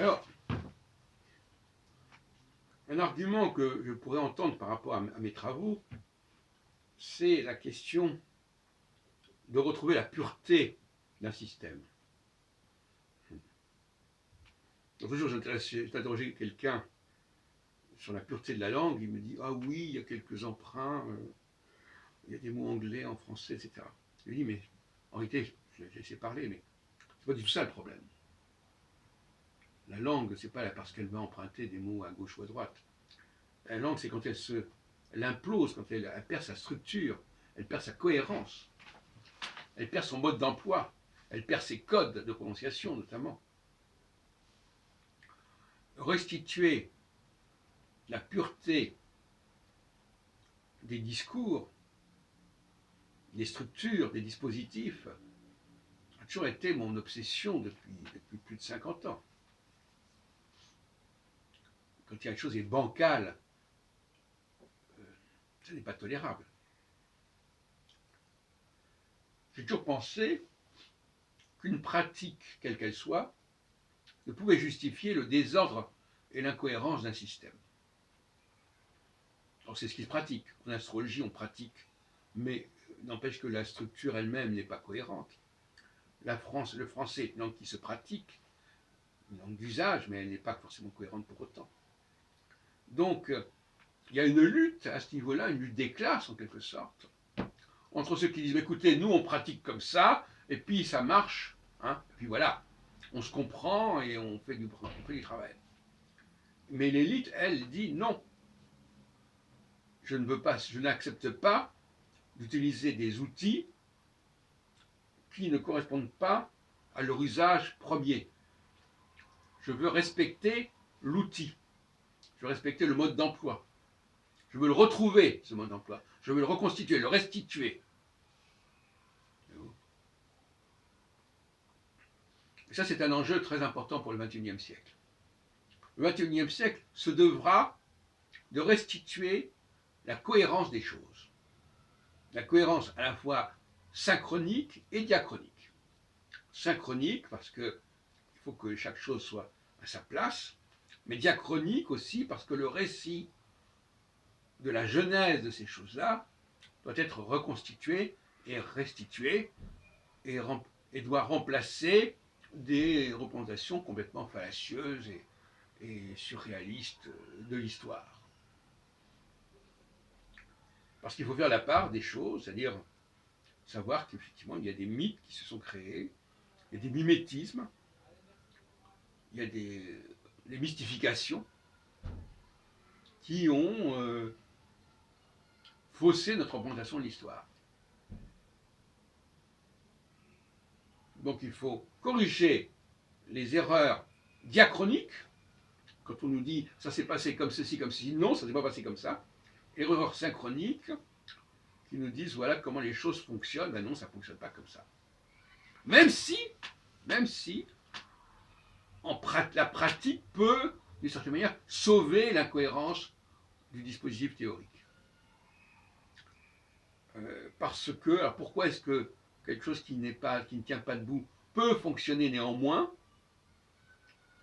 Alors, un argument que je pourrais entendre par rapport à mes travaux, c'est la question de retrouver la pureté d'un système. L'autre jour, j'ai interrogé quelqu'un sur la pureté de la langue. Il me dit: ah oui, il y a quelques emprunts, il y a des mots anglais en français, etc. Je lui dis: mais en réalité, je l'ai laissé parler, mais c'est pas du tout ça le problème. La langue, c'est pas parce qu'elle va emprunter des mots à gauche ou à droite. La langue, c'est quand elle implose, quand elle perd sa structure, elle perd sa cohérence, elle perd son mode d'emploi, elle perd ses codes de prononciation notamment. Restituer la pureté des discours, des structures, des dispositifs, a toujours été mon obsession depuis plus de 50 ans. Quand quelque chose est bancal, ça n'est pas tolérable. J'ai toujours pensé qu'une pratique, quelle qu'elle soit, ne pouvait justifier le désordre et l'incohérence d'un système. Alors c'est ce qui se pratique. En astrologie, on pratique, mais n'empêche que la structure elle-même n'est pas cohérente. Le français est une langue qui se pratique, une langue d'usage, mais elle n'est pas forcément cohérente pour autant. Donc, il y a une lutte à ce niveau-là, une lutte des classes en quelque sorte, entre ceux qui disent: écoutez, nous on pratique comme ça, et puis ça marche, hein, et puis voilà, on se comprend et on fait du travail. Mais l'élite, elle, dit non. Je n'accepte pas d'utiliser des outils qui ne correspondent pas à leur usage premier. Je veux respecter l'outil. Je veux respecter le mode d'emploi. Je veux le retrouver, ce mode d'emploi. Je veux le reconstituer, le restituer. Et ça, c'est un enjeu très important pour le XXIe siècle. Le XXIe siècle se devra de restituer la cohérence des choses. La cohérence à la fois synchronique et diachronique. Synchronique parce qu'il faut que chaque chose soit à sa place, mais diachronique aussi parce que le récit de la genèse de ces choses-là doit être reconstitué et restitué et doit remplacer des représentations complètement fallacieuses et surréalistes de l'histoire. Parce qu'il faut faire la part des choses, c'est-à-dire savoir qu'effectivement il y a des mythes qui se sont créés, il y a des mimétismes, il y a des mystifications qui ont faussé notre représentation de l'histoire. Donc il faut corriger les erreurs diachroniques, quand on nous dit ça s'est passé comme ceci, comme ceci, non, ça ne s'est pas passé comme ça. Erreurs synchroniques qui nous disent voilà comment les choses fonctionnent, ben non, ça ne fonctionne pas comme ça. Même si la pratique peut, d'une certaine manière, sauver l'incohérence du dispositif théorique. Parce que, alors pourquoi est-ce que quelque chose qui ne tient pas debout peut fonctionner néanmoins,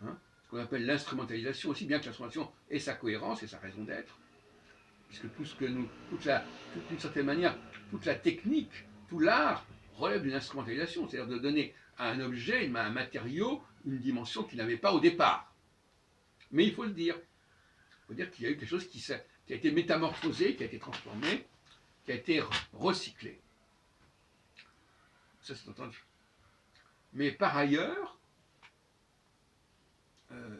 hein, ce qu'on appelle l'instrumentalisation, aussi bien que l'instrumentalisation ait sa cohérence et sa raison d'être, puisque tout ce que nous, d'une certaine manière, toute la technique, tout l'art relève d'une instrumentalisation, c'est-à-dire de donner à un objet, à un matériau, une dimension qu'il n'avait pas au départ. Mais il faut le dire. Il faut dire qu'il y a eu quelque chose qui a été métamorphosé, qui a été transformé, qui a été recyclé. Ça, c'est entendu. Mais par ailleurs,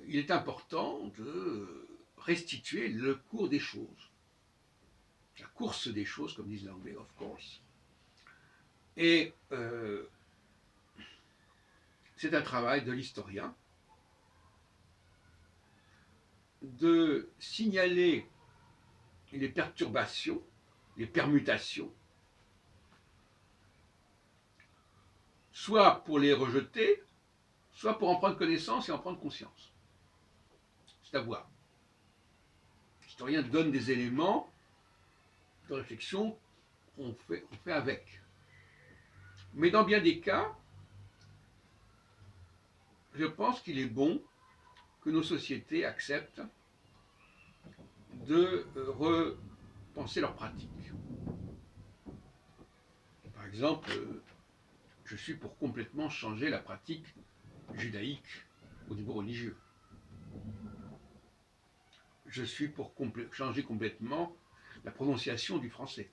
il est important de restituer le cours des choses. La course des choses, comme disent les Anglais, of course. Et c'est un travail de l'historien de signaler les perturbations, les permutations, soit pour les rejeter, soit pour en prendre connaissance et en prendre conscience. C'est à voir. L'historien donne des éléments de réflexion, on fait avec. Mais dans bien des cas, je pense qu'il est bon que nos sociétés acceptent de repenser leurs pratiques. Par exemple, je suis pour complètement changer la pratique judaïque au niveau religieux. Je suis pour changer complètement la prononciation du français.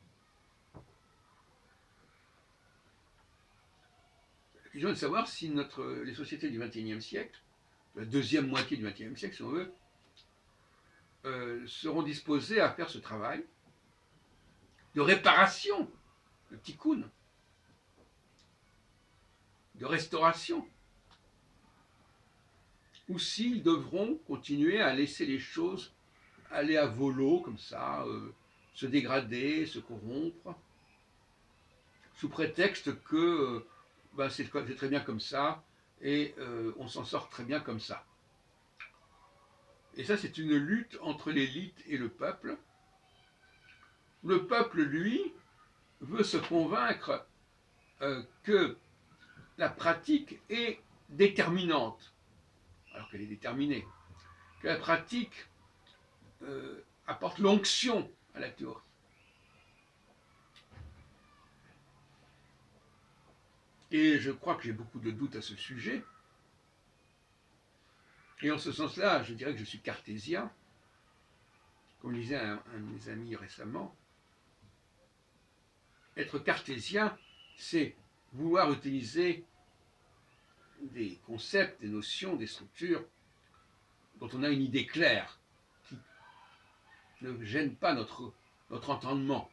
La question est de savoir si les sociétés du XXIe siècle, la deuxième moitié du XXIe siècle si on veut, seront disposées à faire ce travail de réparation, de tikkun, de restauration, ou s'ils devront continuer à laisser les choses aller à volo, comme ça, se dégrader, se corrompre, sous prétexte que c'est très bien comme ça, et on s'en sort très bien comme ça. Et ça, c'est une lutte entre l'élite et le peuple. Le peuple, lui, veut se convaincre que la pratique est déterminante, alors qu'elle est déterminée, que la pratique apporte l'onction à la théorie. Et je crois que j'ai beaucoup de doutes à ce sujet. Et en ce sens-là, je dirais que je suis cartésien. Comme le disait un de mes amis récemment, être cartésien, c'est vouloir utiliser des concepts, des notions, des structures dont on a une idée claire, qui ne gêne pas notre entendement.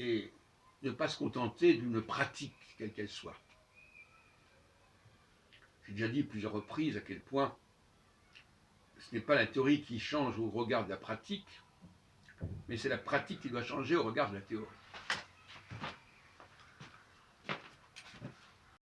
Et ne pas se contenter d'une pratique, quelle qu'elle soit. J'ai déjà dit plusieurs reprises à quel point ce n'est pas la théorie qui change au regard de la pratique, mais c'est la pratique qui doit changer au regard de la théorie.